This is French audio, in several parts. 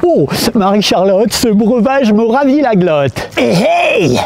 Oh, Marie-Charlotte, ce breuvage me ravit la glotte. Hey, hey!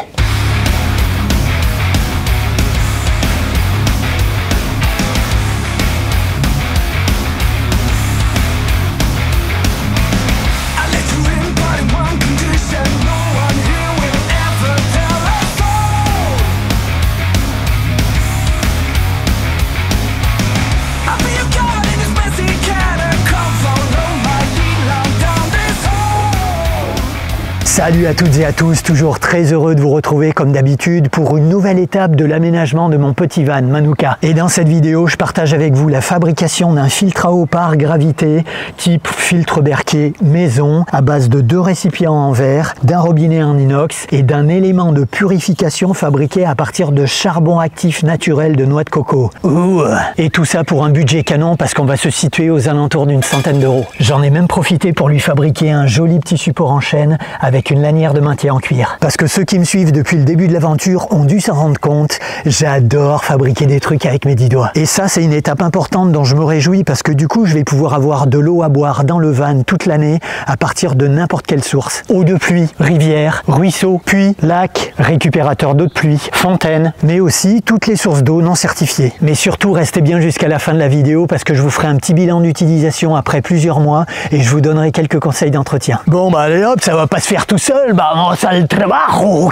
Salut à toutes et à tous, toujours très heureux de vous retrouver comme d'habitude pour une nouvelle étape de l'aménagement de mon petit van Manuka. Et dans cette vidéo, je partage avec vous la fabrication d'un filtre à eau par gravité type filtre Berquet maison à base de 2 récipients en verre, d'un robinet en inox et d'un élément de purification fabriqué à partir de charbon actif naturel de noix de coco. Ouh. Et tout ça pour un budget canon parce qu'on va se situer aux alentours d'une centaine d'euros. J'en ai même profité pour lui fabriquer un joli petit support en chaîne avec une lanière de maintien en cuir. Parce que ceux qui me suivent depuis le début de l'aventure ont dû s'en rendre compte, j'adore fabriquer des trucs avec mes 10 doigts. Et ça, c'est une étape importante dont je me réjouis parce que du coup, je vais pouvoir avoir de l'eau à boire dans le van toute l'année à partir de n'importe quelle source. Eau de pluie, rivière, ruisseau, puits, lac, récupérateur d'eau de pluie, fontaine, mais aussi toutes les sources d'eau non certifiées. Mais surtout, restez bien jusqu'à la fin de la vidéo parce que je vous ferai un petit bilan d'utilisation après plusieurs mois et je vous donnerai quelques conseils d'entretien. Bon, bah allez hop, ça va pas se faire tout seul, vamos al trabajo.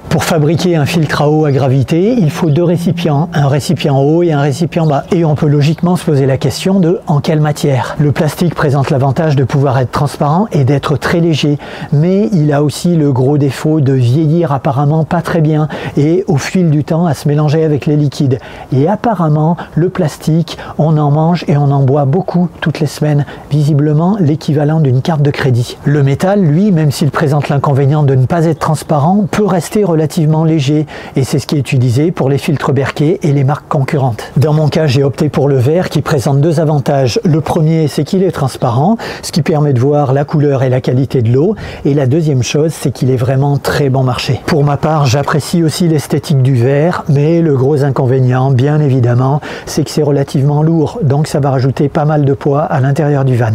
Pour fabriquer un filtre à eau à gravité, il faut 2 récipients, un récipient haut et un récipient bas. Et on peut logiquement se poser la question de en quelle matière. Le plastique présente l'avantage de pouvoir être transparent et d'être très léger, mais il a aussi le gros défaut de vieillir apparemment pas très bien et au fil du temps à se mélanger avec les liquides. Et apparemment, le plastique, on en mange et on en boit beaucoup toutes les semaines, visiblement l'équivalent d'une carte de crédit. Le métal, lui, même s'il présente l'inconvénient de ne pas être transparent, peut rester relativement léger et c'est ce qui est utilisé pour les filtres Berquet et les marques concurrentes. Dans mon cas, j'ai opté pour le verre qui présente 2 avantages. Le premier, c'est qu'il est transparent, ce qui permet de voir la couleur et la qualité de l'eau. Et la deuxième chose, c'est qu'il est vraiment très bon marché. Pour ma part, j'apprécie aussi l'esthétique du verre, mais le gros inconvénient, bien évidemment, c'est que c'est relativement lourd, donc ça va rajouter pas mal de poids à l'intérieur du van.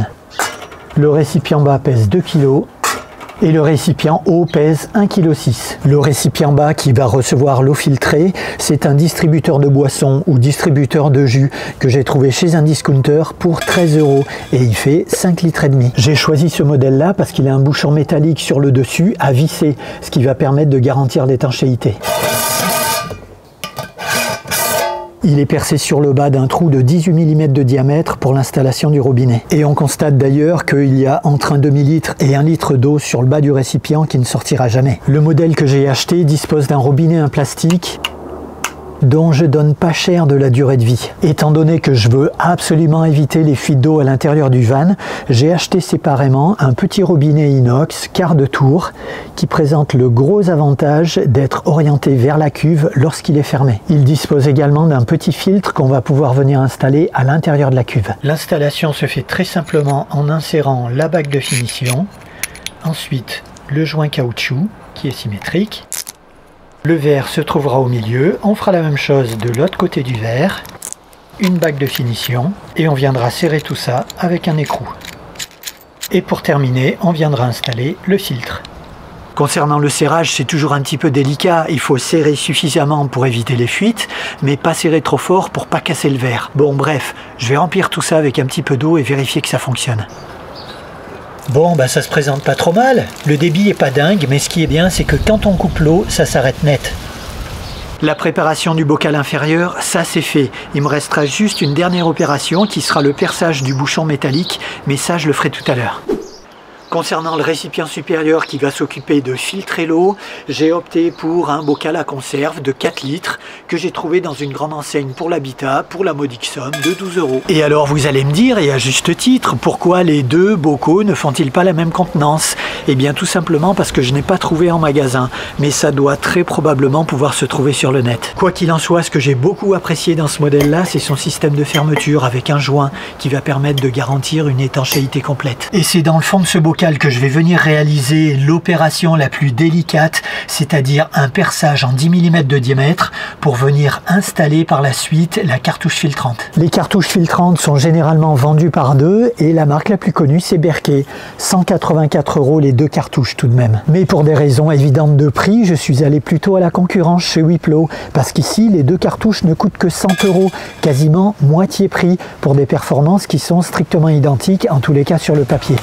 Le récipient bas pèse 2 kg. Et le récipient haut pèse 1,6 kg. Le récipient bas qui va recevoir l'eau filtrée, c'est un distributeur de boissons ou distributeur de jus que j'ai trouvé chez un discounter pour 13 € et il fait 5,5 litres. J'ai choisi ce modèle-là parce qu'il a un bouchon métallique sur le dessus à visser, ce qui va permettre de garantir l'étanchéité. Il est percé sur le bas d'un trou de 18 mm de diamètre pour l'installation du robinet. Et on constate d'ailleurs qu'il y a entre un demi-litre et 1 litre d'eau sur le bas du récipient qui ne sortira jamais. Le modèle que j'ai acheté dispose d'un robinet en plastique dont je donne pas cher de la durée de vie. Étant donné que je veux absolument éviter les fuites d'eau à l'intérieur du van, j'ai acheté séparément un petit robinet inox quart de tour qui présente le gros avantage d'être orienté vers la cuve lorsqu'il est fermé. Il dispose également d'un petit filtre qu'on va pouvoir venir installer à l'intérieur de la cuve. L'installation se fait très simplement en insérant la bague de finition, ensuite le joint caoutchouc qui est symétrique. Le verre se trouvera au milieu, on fera la même chose de l'autre côté du verre, une bague de finition et on viendra serrer tout ça avec un écrou. Et pour terminer, on viendra installer le filtre. Concernant le serrage, c'est toujours un petit peu délicat, il faut serrer suffisamment pour éviter les fuites, mais pas serrer trop fort pour pas casser le verre. Bon bref, je vais remplir tout ça avec un petit peu d'eau et vérifier que ça fonctionne. Bon, bah ça se présente pas trop mal. Le débit est pas dingue, mais ce qui est bien, c'est que quand on coupe l'eau, ça s'arrête net. La préparation du bocal inférieur, ça c'est fait. Il me restera juste une dernière opération qui sera le perçage du bouchon métallique, mais ça je le ferai tout à l'heure. Concernant le récipient supérieur qui va s'occuper de filtrer l'eau, j'ai opté pour un bocal à conserve de 4 litres que j'ai trouvé dans une grande enseigne pour l'habitat pour la modique somme de 12 €. Et alors vous allez me dire, et à juste titre, pourquoi les 2 bocaux ne font-ils pas la même contenance? Eh bien tout simplement parce que je n'ai pas trouvé en magasin, mais ça doit très probablement pouvoir se trouver sur le net. Quoi qu'il en soit, ce que j'ai beaucoup apprécié dans ce modèle-là, c'est son système de fermeture avec un joint qui va permettre de garantir une étanchéité complète. Et c'est dans le fond de ce bocal verticale que je vais venir réaliser l'opération la plus délicate, c'est-à-dire un perçage en 10 mm de diamètre pour venir installer par la suite la cartouche filtrante. Les cartouches filtrantes sont généralement vendues par deux et la marque la plus connue c'est Berkey. 184 € les deux cartouches tout de même. Mais pour des raisons évidentes de prix, je suis allé plutôt à la concurrence chez Wiplo parce qu'ici les deux cartouches ne coûtent que 100 €, quasiment moitié prix pour des performances qui sont strictement identiques en tous les cas sur le papier.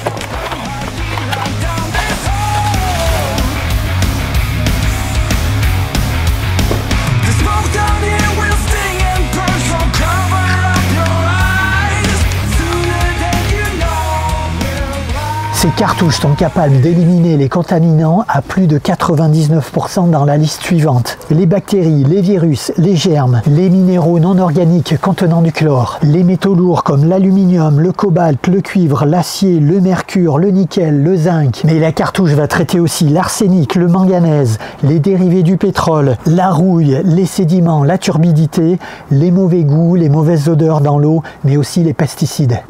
Ces cartouches sont capables d'éliminer les contaminants à plus de 99% dans la liste suivante. Les bactéries, les virus, les germes, les minéraux non organiques contenant du chlore, les métaux lourds comme l'aluminium, le cobalt, le cuivre, l'acier, le mercure, le nickel, le zinc. Mais la cartouche va traiter aussi l'arsenic, le manganèse, les dérivés du pétrole, la rouille, les sédiments, la turbidité, les mauvais goûts, les mauvaises odeurs dans l'eau, mais aussi les pesticides.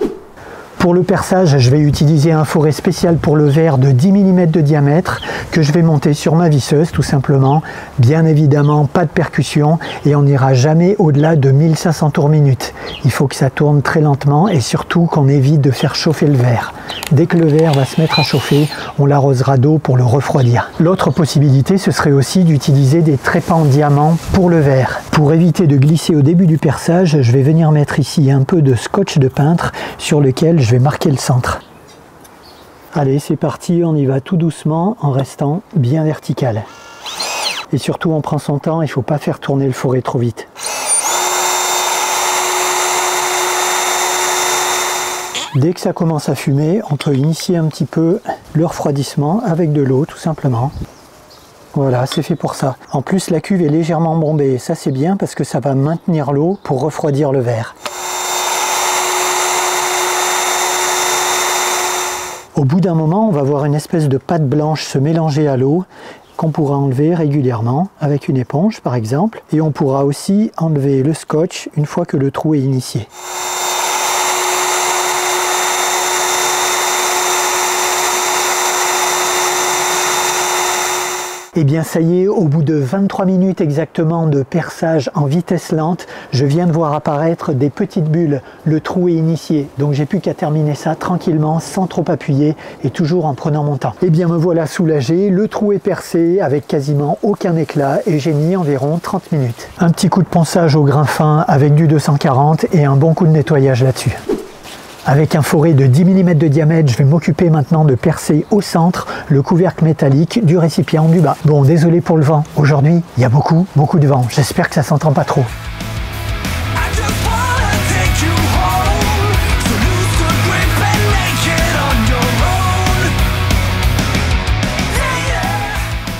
Pour le perçage, je vais utiliser un fourré spécial pour le verre de 10 mm de diamètre que je vais monter sur ma visseuse tout simplement. Bien évidemment, pas de percussion et on n'ira jamais au-delà de 1500 tours minute. Il faut que ça tourne très lentement et surtout qu'on évite de faire chauffer le verre. Dès que le verre va se mettre à chauffer, on l'arrosera d'eau pour le refroidir. L'autre possibilité, ce serait aussi d'utiliser des trépas en diamant pour le verre. Pour éviter de glisser au début du perçage, je vais venir mettre ici un peu de scotch de peintre sur lequel je vais marquer le centre. Allez, c'est parti, on y va tout doucement en restant bien vertical. Et surtout, on prend son temps, il ne faut pas faire tourner le fourré trop vite. Dès que ça commence à fumer, on peut initier un petit peu le refroidissement avec de l'eau tout simplement. Voilà, c'est fait pour ça. En plus, la cuve est légèrement bombée et ça c'est bien parce que ça va maintenir l'eau pour refroidir le verre. Au bout d'un moment, on va voir une espèce de pâte blanche se mélanger à l'eau qu'on pourra enlever régulièrement avec une éponge par exemple. Et on pourra aussi enlever le scotch une fois que le trou est initié. Et bien ça y est, au bout de 23 minutes exactement de perçage en vitesse lente, je viens de voir apparaître des petites bulles. Le trou est initié, donc j'ai plus qu'à terminer ça tranquillement, sans trop appuyer et toujours en prenant mon temps. Et bien me voilà soulagé, le trou est percé avec quasiment aucun éclat et j'ai mis environ 30 minutes. Un petit coup de ponçage au grain fin avec du 240 et un bon coup de nettoyage là-dessus. Avec un fourré de 10 mm de diamètre, je vais m'occuper maintenant de percer au centre le couvercle métallique du récipient du bas. Bon, désolé pour le vent. Aujourd'hui, il y a beaucoup de vent. J'espère que ça s'entend pas trop.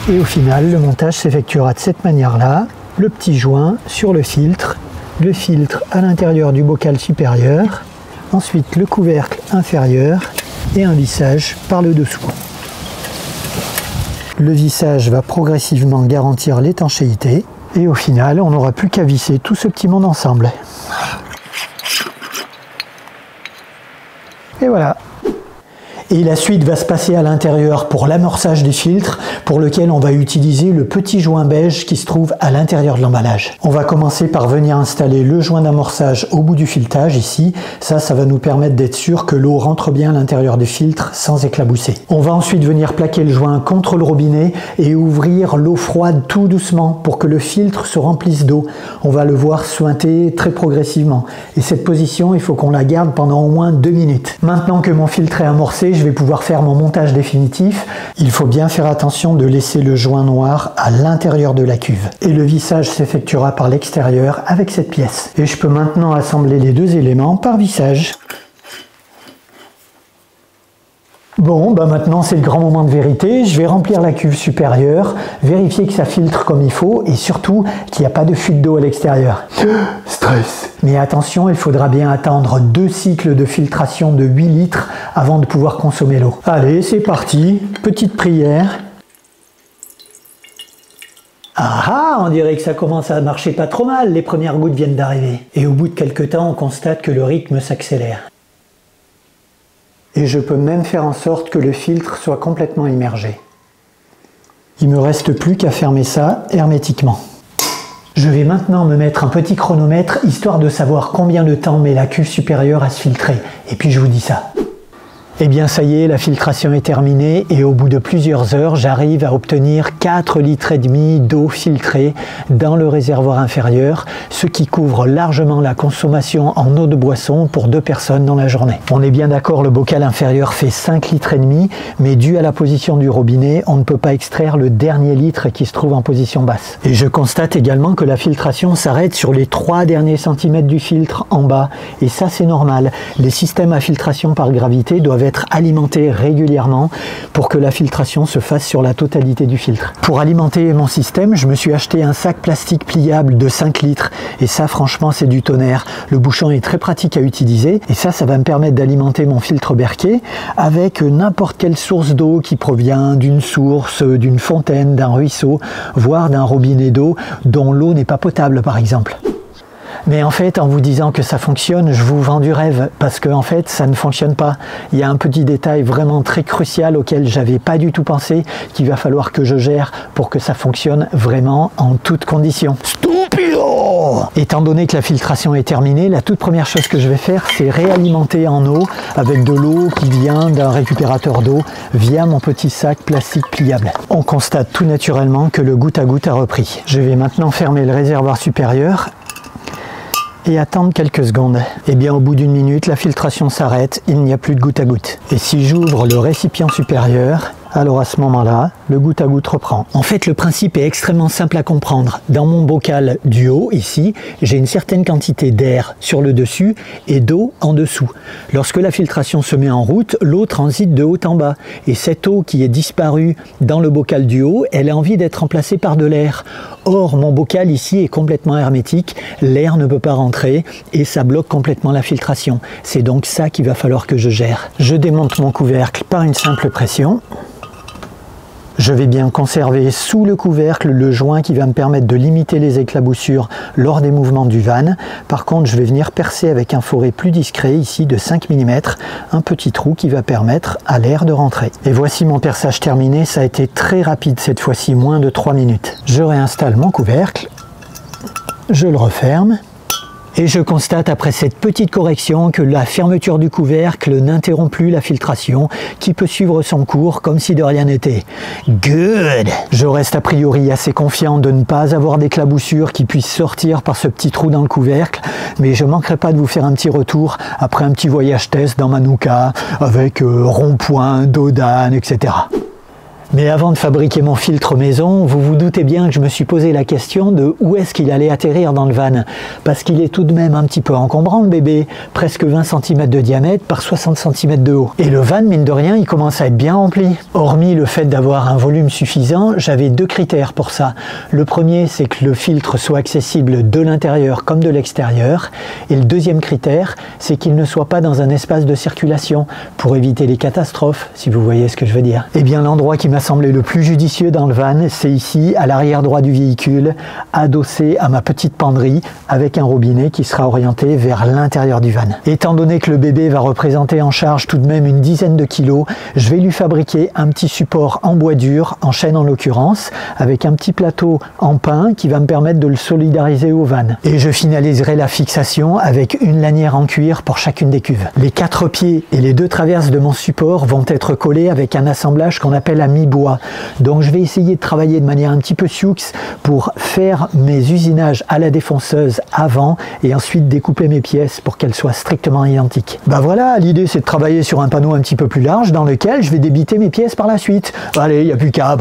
Et au final, le montage s'effectuera de cette manière-là. Le petit joint sur le filtre à l'intérieur du bocal supérieur. Ensuite le couvercle inférieur et un vissage par le dessous. Le vissage va progressivement garantir l'étanchéité et au final on n'aura plus qu'à visser tout ce petit monde ensemble. Et voilà. Et la suite va se passer à l'intérieur pour l'amorçage des filtres, pour lequel on va utiliser le petit joint beige qui se trouve à l'intérieur de l'emballage. On va commencer par venir installer le joint d'amorçage au bout du filetage ici. Ça va nous permettre d'être sûr que l'eau rentre bien à l'intérieur du filtre sans éclabousser. On va ensuite venir plaquer le joint contre le robinet et ouvrir l'eau froide tout doucement pour que le filtre se remplisse d'eau. On va le voir suinter très progressivement. Et cette position, il faut qu'on la garde pendant au moins 2 minutes. Maintenant que mon filtre est amorcé, je vais pouvoir faire mon montage définitif. Il faut bien faire attention de laisser le joint noir à l'intérieur de la cuve. Et le vissage s'effectuera par l'extérieur avec cette pièce. Et je peux maintenant assembler les deux éléments par vissage. Bon, maintenant c'est le grand moment de vérité. Je vais remplir la cuve supérieure, vérifier que ça filtre comme il faut et surtout qu'il n'y a pas de fuite d'eau à l'extérieur. Stress! Mais attention, il faudra bien attendre 2 cycles de filtration de 8 litres avant de pouvoir consommer l'eau. Allez, c'est parti, petite prière. Ah, on dirait que ça commence à marcher pas trop mal, les premières gouttes viennent d'arriver. Et au bout de quelques temps, on constate que le rythme s'accélère. Et je peux même faire en sorte que le filtre soit complètement immergé. Il ne me reste plus qu'à fermer ça hermétiquement. Je vais maintenant me mettre un petit chronomètre histoire de savoir combien de temps met la cuve supérieure à se filtrer. Et puis je vous dis ça. Eh bien ça y est, la filtration est terminée et au bout de plusieurs heures, j'arrive à obtenir 4,5 litres d'eau filtrée dans le réservoir inférieur, ce qui couvre largement la consommation en eau de boisson pour 2 personnes dans la journée. On est bien d'accord, le bocal inférieur fait 5,5 litres, mais dû à la position du robinet, on ne peut pas extraire le dernier litre qui se trouve en position basse. Et je constate également que la filtration s'arrête sur les 3 derniers centimètres du filtre en bas, et ça c'est normal. Les systèmes à filtration par gravité doivent être alimenté régulièrement pour que la filtration se fasse sur la totalité du filtre. Pour alimenter mon système, je me suis acheté un sac plastique pliable de 5 litres et ça franchement c'est du tonnerre. Le bouchon est très pratique à utiliser et ça va me permettre d'alimenter mon filtre Berquet avec n'importe quelle source d'eau qui provient d'une source, d'une fontaine, d'un ruisseau, voire d'un robinet d'eau dont l'eau n'est pas potable par exemple. Mais en fait, en vous disant que ça fonctionne, je vous vends du rêve, parce qu'en fait, ça ne fonctionne pas. Il y a un petit détail vraiment très crucial auquel j'avais pas du tout pensé, qu'il va falloir que je gère pour que ça fonctionne vraiment en toutes conditions. Stupido! Étant donné que la filtration est terminée, la toute première chose que je vais faire, c'est réalimenter en eau avec de l'eau qui vient d'un récupérateur d'eau via mon petit sac plastique pliable. On constate tout naturellement que le goutte à goutte a repris. Je vais maintenant fermer le réservoir supérieur et attendre quelques secondes. Et bien au bout d'une minute, la filtration s'arrête, il n'y a plus de goutte à goutte. Et si j'ouvre le récipient supérieur, alors à ce moment-là, le goutte à goutte reprend. En fait, le principe est extrêmement simple à comprendre. Dans mon bocal du haut, ici, j'ai une certaine quantité d'air sur le dessus et d'eau en dessous. Lorsque la filtration se met en route, l'eau transite de haut en bas. Et cette eau qui est disparue dans le bocal du haut, elle a envie d'être remplacée par de l'air. Or, mon bocal ici est complètement hermétique, l'air ne peut pas rentrer et ça bloque complètement la filtration. C'est donc ça qu'il va falloir que je gère. Je démonte mon couvercle par une simple pression. Je vais bien conserver sous le couvercle le joint qui va me permettre de limiter les éclaboussures lors des mouvements du van. Par contre, je vais venir percer avec un foret plus discret, ici de 5 mm, un petit trou qui va permettre à l'air de rentrer. Et voici mon perçage terminé, ça a été très rapide cette fois-ci, moins de 3 minutes. Je réinstalle mon couvercle, je le referme. Et je constate après cette petite correction que la fermeture du couvercle n'interrompt plus la filtration qui peut suivre son cours comme si de rien n'était. Good! Je reste a priori assez confiant de ne pas avoir d'éclaboussures qui puissent sortir par ce petit trou dans le couvercle, mais je ne manquerai pas de vous faire un petit retour après un petit voyage test dans Manuka avec rond-point, dos d'âne, etc. Mais avant de fabriquer mon filtre maison, vous vous doutez bien que je me suis posé la question de où est-ce qu'il allait atterrir dans le van. Parce qu'il est tout de même un petit peu encombrant le bébé, presque 20 cm de diamètre par 60 cm de haut. Et le van, mine de rien, il commence à être bien rempli. Hormis le fait d'avoir un volume suffisant, j'avais 2 critères pour ça. Le premier, c'est que le filtre soit accessible de l'intérieur comme de l'extérieur. Et le deuxième critère, c'est qu'il ne soit pas dans un espace de circulation pour éviter les catastrophes, si vous voyez ce que je veux dire. Eh bien, l'endroit qui m'a semblé le plus judicieux dans le van, c'est ici, à l'arrière droit du véhicule, adossé à ma petite penderie, avec un robinet qui sera orienté vers l'intérieur du van. Étant donné que le bébé va représenter en charge tout de même une dizaine de kilos, je vais lui fabriquer un petit support en bois dur, en chêne en l'occurrence, avec un petit plateau en pin qui va me permettre de le solidariser au van. Et je finaliserai la fixation avec une lanière en cuir pour chacune des cuves. Les 4 pieds et les 2 traverses de mon support vont être collés avec un assemblage qu'on appelle à mi-bois. Donc je vais essayer de travailler de manière un petit peu sioux pour faire mes usinages à la défonceuse avant et ensuite découper mes pièces pour qu'elles soient strictement identiques. Bah voilà, l'idée c'est de travailler sur un panneau un petit peu plus large dans lequel je vais débiter mes pièces par la suite. Allez, il n'y a plus qu'à...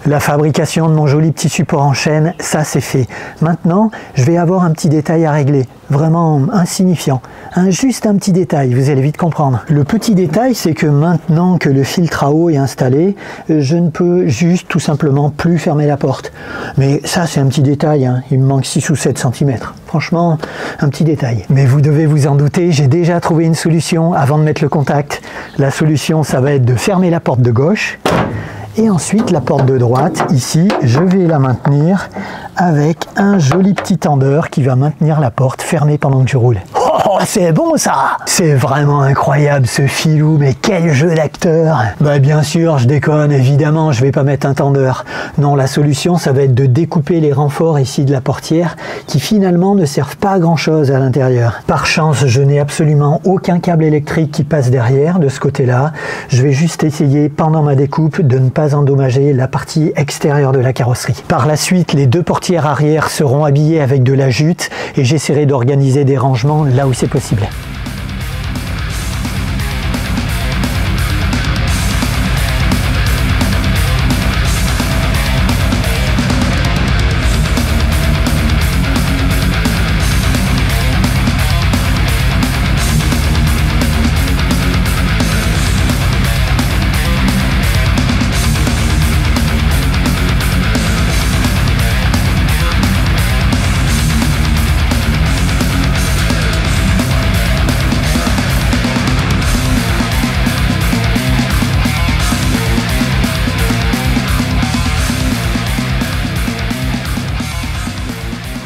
La fabrication de mon joli petit support en chaîne, ça c'est fait. Maintenant, je vais avoir un petit détail à régler, vraiment insignifiant. Juste un petit détail, vous allez vite comprendre. Le petit détail, c'est que maintenant que le filtre à eau est installé, je ne peux juste tout simplement plus fermer la porte. Mais ça c'est un petit détail, hein. Il me manque 6 ou 7 cm. Franchement, un petit détail. Mais vous devez vous en douter, j'ai déjà trouvé une solution avant de mettre le contact. La solution, ça va être de fermer la porte de gauche. Et ensuite, la porte de droite, ici, je vais la maintenir avec un joli petit tendeur qui va maintenir la porte fermée pendant que je roule. Oh, c'est bon ça! C'est vraiment incroyable ce filou, mais quel jeu d'acteur! Bah bien sûr, je déconne, évidemment, je vais pas mettre un tendeur. Non, la solution, ça va être de découper les renforts ici de la portière qui finalement ne servent pas à grand chose à l'intérieur. Par chance, je n'ai absolument aucun câble électrique qui passe derrière de ce côté-là. Je vais juste essayer pendant ma découpe de ne pas endommager la partie extérieure de la carrosserie. Par la suite, les deux portières arrière seront habillées avec de la jute et j'essaierai d'organiser des rangements là où c'est possible.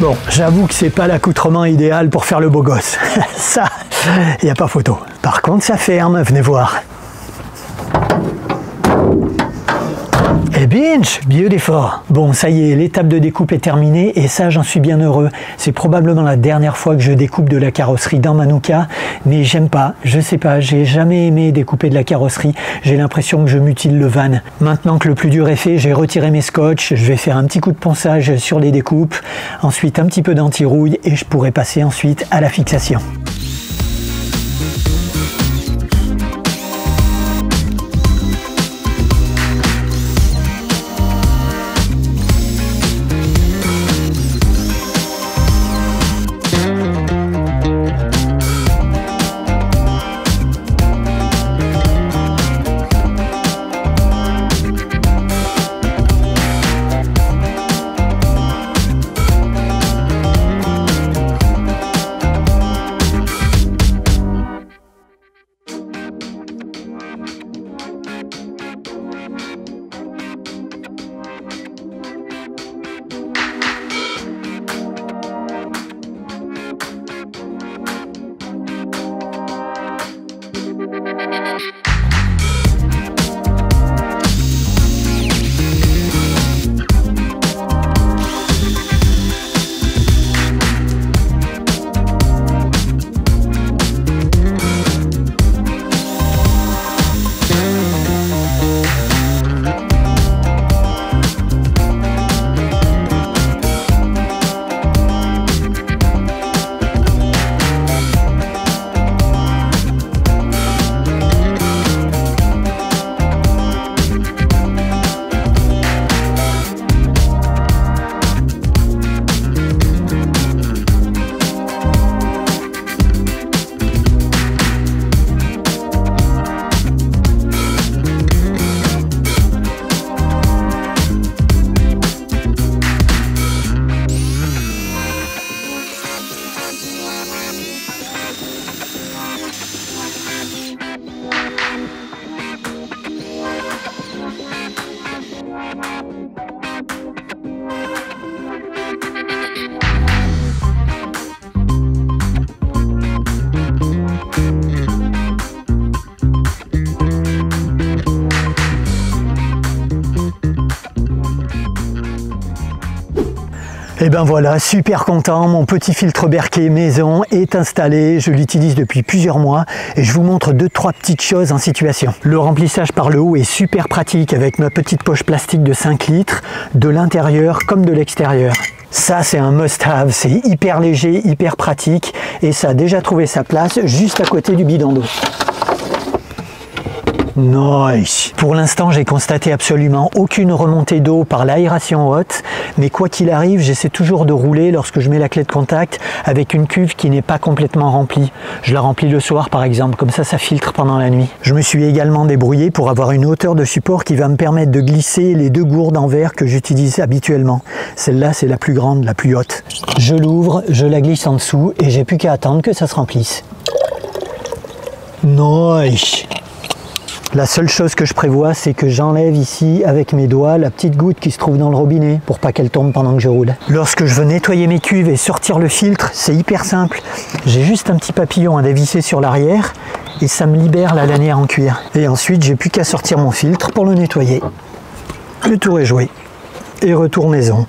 Bon, j'avoue que c'est pas l'accoutrement idéal pour faire le beau gosse. Ça, il n'y a pas photo. Par contre, ça ferme, venez voir. Et binge, beautiful. Bon, ça y est, l'étape de découpe est terminée et ça, j'en suis bien heureux. C'est probablement la dernière fois que je découpe de la carrosserie dans Manuka, mais j'aime pas, je sais pas, j'ai jamais aimé découper de la carrosserie. J'ai l'impression que je mutile le van. Maintenant que le plus dur est fait, j'ai retiré mes scotch, je vais faire un petit coup de ponçage sur les découpes, ensuite un petit peu d'anti-rouille et je pourrai passer ensuite à la fixation. Et ben voilà, super content, mon petit filtre Berkey maison est installé, je l'utilise depuis plusieurs mois et je vous montre 2-3 petites choses en situation. Le remplissage par le haut est super pratique avec ma petite poche plastique de 5 litres, de l'intérieur comme de l'extérieur. Ça c'est un must-have, c'est hyper léger, hyper pratique et ça a déjà trouvé sa place juste à côté du bidon d'eau. Nice. Pour l'instant, j'ai constaté absolument aucune remontée d'eau par l'aération haute, mais quoi qu'il arrive, j'essaie toujours de rouler lorsque je mets la clé de contact avec une cuve qui n'est pas complètement remplie. Je la remplis le soir par exemple, comme ça filtre pendant la nuit. Je me suis également débrouillé pour avoir une hauteur de support qui va me permettre de glisser les 2 gourdes en verre que j'utilise habituellement. Celle-là, c'est la plus grande, la plus haute. Je l'ouvre, je la glisse en dessous et j'ai plus qu'à attendre que ça se remplisse. Nice. La seule chose que je prévois, c'est que j'enlève ici avec mes doigts la petite goutte qui se trouve dans le robinet pour pas qu'elle tombe pendant que je roule. Lorsque je veux nettoyer mes cuves et sortir le filtre, c'est hyper simple. J'ai juste un petit papillon à dévisser sur l'arrière et ça me libère la lanière en cuir. Et ensuite, j'ai plus qu'à sortir mon filtre pour le nettoyer. Le tour est joué. Et retour maison.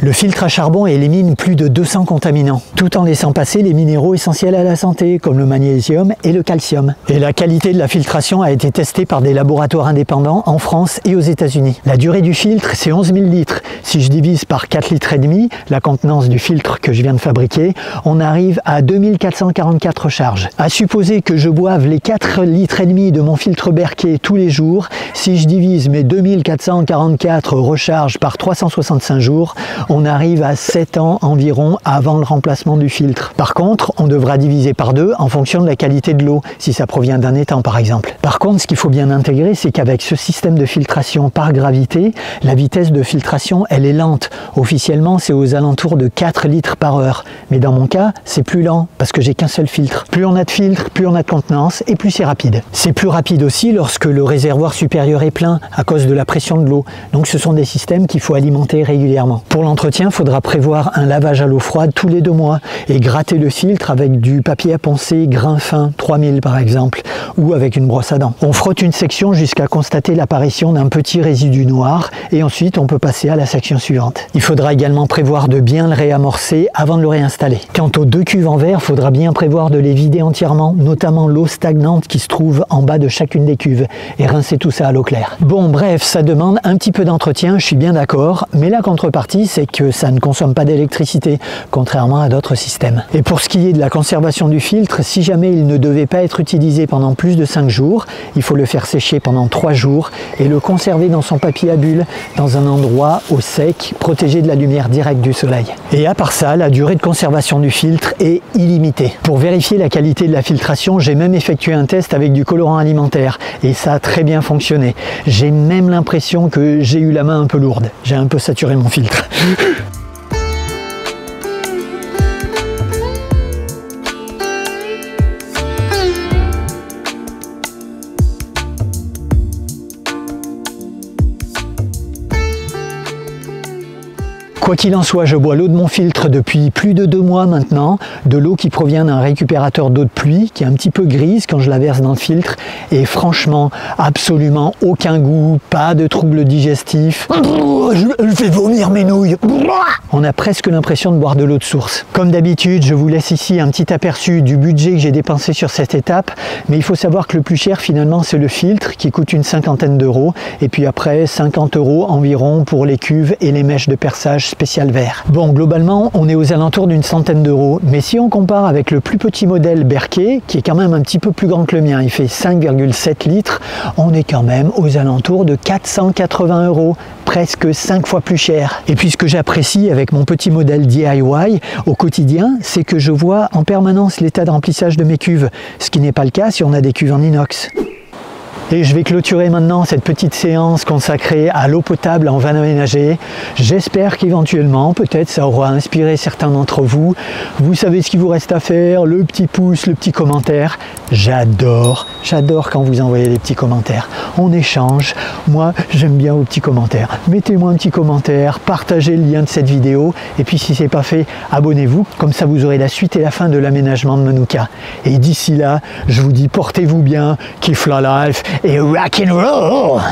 Le filtre à charbon élimine plus de 200 contaminants, tout en laissant passer les minéraux essentiels à la santé, comme le magnésium et le calcium. Et la qualité de la filtration a été testée par des laboratoires indépendants en France et aux États-Unis. La durée du filtre, c'est 11 000 litres. Si je divise par 4,5 litres, la contenance du filtre que je viens de fabriquer, on arrive à 2444 recharges. À supposer que je boive les 4,5 litres de mon filtre Berkey tous les jours, si je divise mes 2444 recharges par 365 jours, on arrive à 7 ans environ avant le remplacement du filtre. Par contre, on devra diviser par 2 en fonction de la qualité de l'eau, si ça provient d'un étang par exemple. Par contre, ce qu'il faut bien intégrer, c'est qu'avec ce système de filtration par gravité, la vitesse de filtration, elle est lente. Officiellement, c'est aux alentours de 4 litres par heure. Mais dans mon cas, c'est plus lent, parce que j'ai qu'un seul filtre. Plus on a de filtre, plus on a de contenance, et plus c'est rapide. C'est plus rapide aussi lorsque le réservoir supérieur est plein, à cause de la pression de l'eau. Donc ce sont des systèmes qu'il faut alimenter régulièrement. Pour l'entretien, il faudra prévoir un lavage à l'eau froide tous les 2 mois et gratter le filtre avec du papier à poncer grain fin 3000 par exemple ou avec une brosse à dents. On frotte une section jusqu'à constater l'apparition d'un petit résidu noir et ensuite on peut passer à la section suivante. Il faudra également prévoir de bien le réamorcer avant de le réinstaller. Quant aux 2 cuves en verre, il faudra bien prévoir de les vider entièrement, notamment l'eau stagnante qui se trouve en bas de chacune des cuves et rincer tout ça à l'eau claire. Bon bref, ça demande un petit peu d'entretien, je suis bien d'accord, mais la contrepartie c'est que ça ne consomme pas d'électricité, contrairement à d'autres systèmes. Et pour ce qui est de la conservation du filtre, si jamais il ne devait pas être utilisé pendant plus de 5 jours, il faut le faire sécher pendant 3 jours et le conserver dans son papier à bulles, dans un endroit au sec, protégé de la lumière directe du soleil. Et à part ça, la durée de conservation du filtre est illimitée. Pour vérifier la qualité de la filtration, j'ai même effectué un test avec du colorant alimentaire et ça a très bien fonctionné. J'ai même l'impression que j'ai eu la main un peu lourde. J'ai un peu saturé mon filtre. Quoi qu'il en soit, je bois l'eau de mon filtre depuis plus de 2 mois maintenant, de l'eau qui provient d'un récupérateur d'eau de pluie qui est un petit peu grise quand je la verse dans le filtre et franchement, absolument aucun goût, pas de troubles digestifs. Je fais vomir mes nouilles. On a presque l'impression de boire de l'eau de source. Comme d'habitude, je vous laisse ici un petit aperçu du budget que j'ai dépensé sur cette étape, mais il faut savoir que le plus cher finalement c'est le filtre qui coûte une 50aine d'euros et puis après 50 € environ pour les cuves et les mèches de perçage spécial verre. Bon, globalement, on est aux alentours d'une centaine d'euros, mais si on compare avec le plus petit modèle Berkey, qui est quand même un petit peu plus grand que le mien, il fait 5,7 litres, on est quand même aux alentours de 480 €, presque 5 fois plus cher. Et puis ce que j'apprécie avec mon petit modèle DIY au quotidien, c'est que je vois en permanence l'état de remplissage de mes cuves, ce qui n'est pas le cas si on a des cuves en inox. Et je vais clôturer maintenant cette petite séance consacrée à l'eau potable en van aménagé. J'espère qu'éventuellement, peut-être ça aura inspiré certains d'entre vous. Vous savez ce qu'il vous reste à faire, le petit pouce, le petit commentaire. J'adore quand vous envoyez des petits commentaires. On échange. Moi, j'aime bien vos petits commentaires. Mettez-moi un petit commentaire, partagez le lien de cette vidéo. Et puis si ce n'est pas fait, abonnez-vous. Comme ça, vous aurez la suite et la fin de l'aménagement de Manuka. Et d'ici là, je vous dis portez-vous bien, kiff la life. Et rock and roll!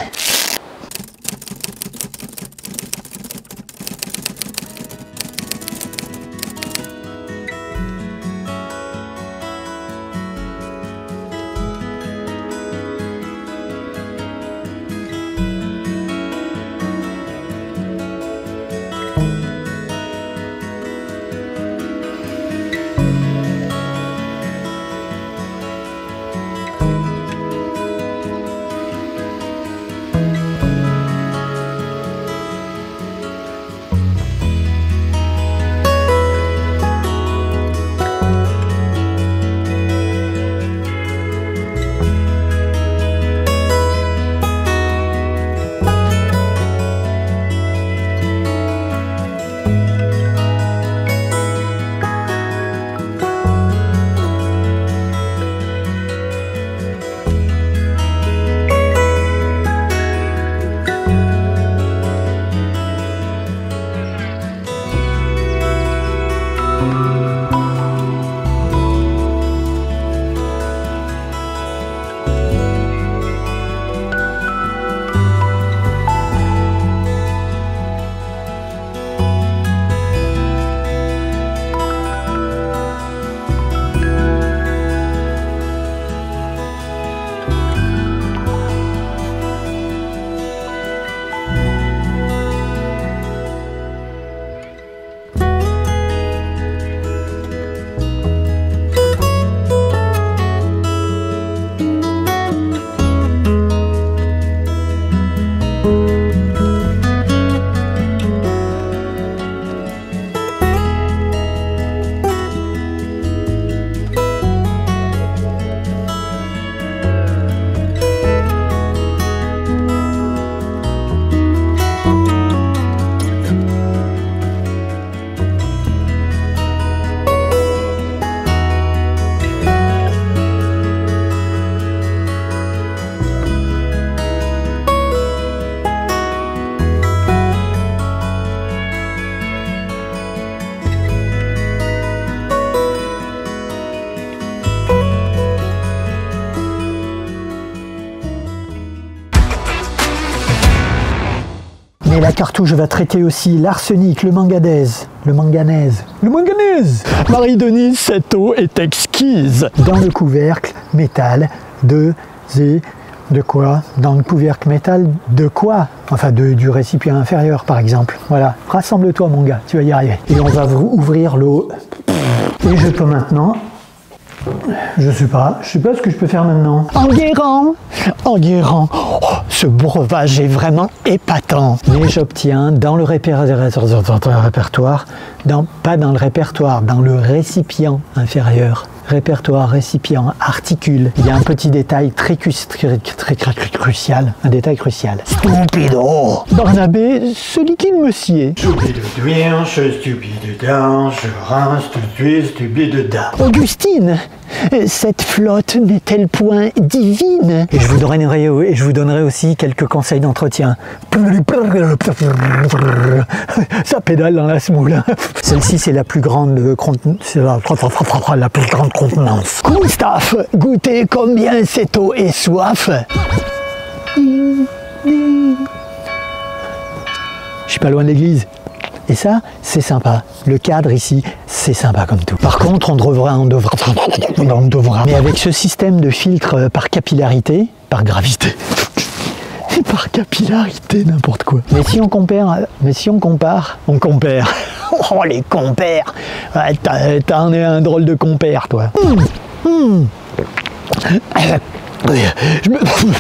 cartouche va traiter aussi l'arsenic, le manganèse. Le manganèse. Le manganèse. Marie-Denise, cette eau est exquise. Dans le couvercle métal de quoi? Dans le couvercle métal de quoi? Enfin, du récipient inférieur, par exemple. Voilà. Rassemble-toi, mon gars, tu vas y arriver. Et on va ouvrir l'eau. Et je peux maintenant... Je sais pas ce que je peux faire maintenant. Enguerrand, oh, ce breuvage est vraiment épatant. Mais j'obtiens dans le répertoire, pas dans le répertoire, dans le récipient inférieur. Répertoire, récipient, articule. Il y a un petit détail très crucial. Un détail crucial. Stupido! Barnabé, ce liquide me sied. Stupide d'huanche, stupide d'ange, stupide d'âme. Augustine, cette flotte n'est-elle point divine? Et je vous donnerai aussi quelques conseils d'entretien. Ça pédale dans la semoule. Celle-ci, c'est la plus grande contenance. Gustave, goûtez combien cette eau est soif. Je suis pas loin de l'église. Et ça, c'est sympa. Le cadre ici, c'est sympa comme tout. Par contre, on devra. Mais avec ce système de filtre par capillarité, par gravité, par capillarité, n'importe quoi. Mais si on compare, on compare. Oh, les compères. Ouais, t'en es un drôle de compère, toi.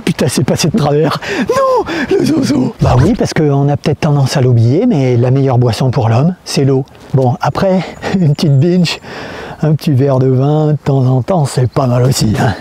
Putain, c'est passé de travers. Non, le zozo. Bah oui, parce qu'on a peut-être tendance à l'oublier, mais la meilleure boisson pour l'homme, c'est l'eau. Bon, après, une petite binge, un petit verre de vin, de temps en temps, c'est pas mal aussi. Hein.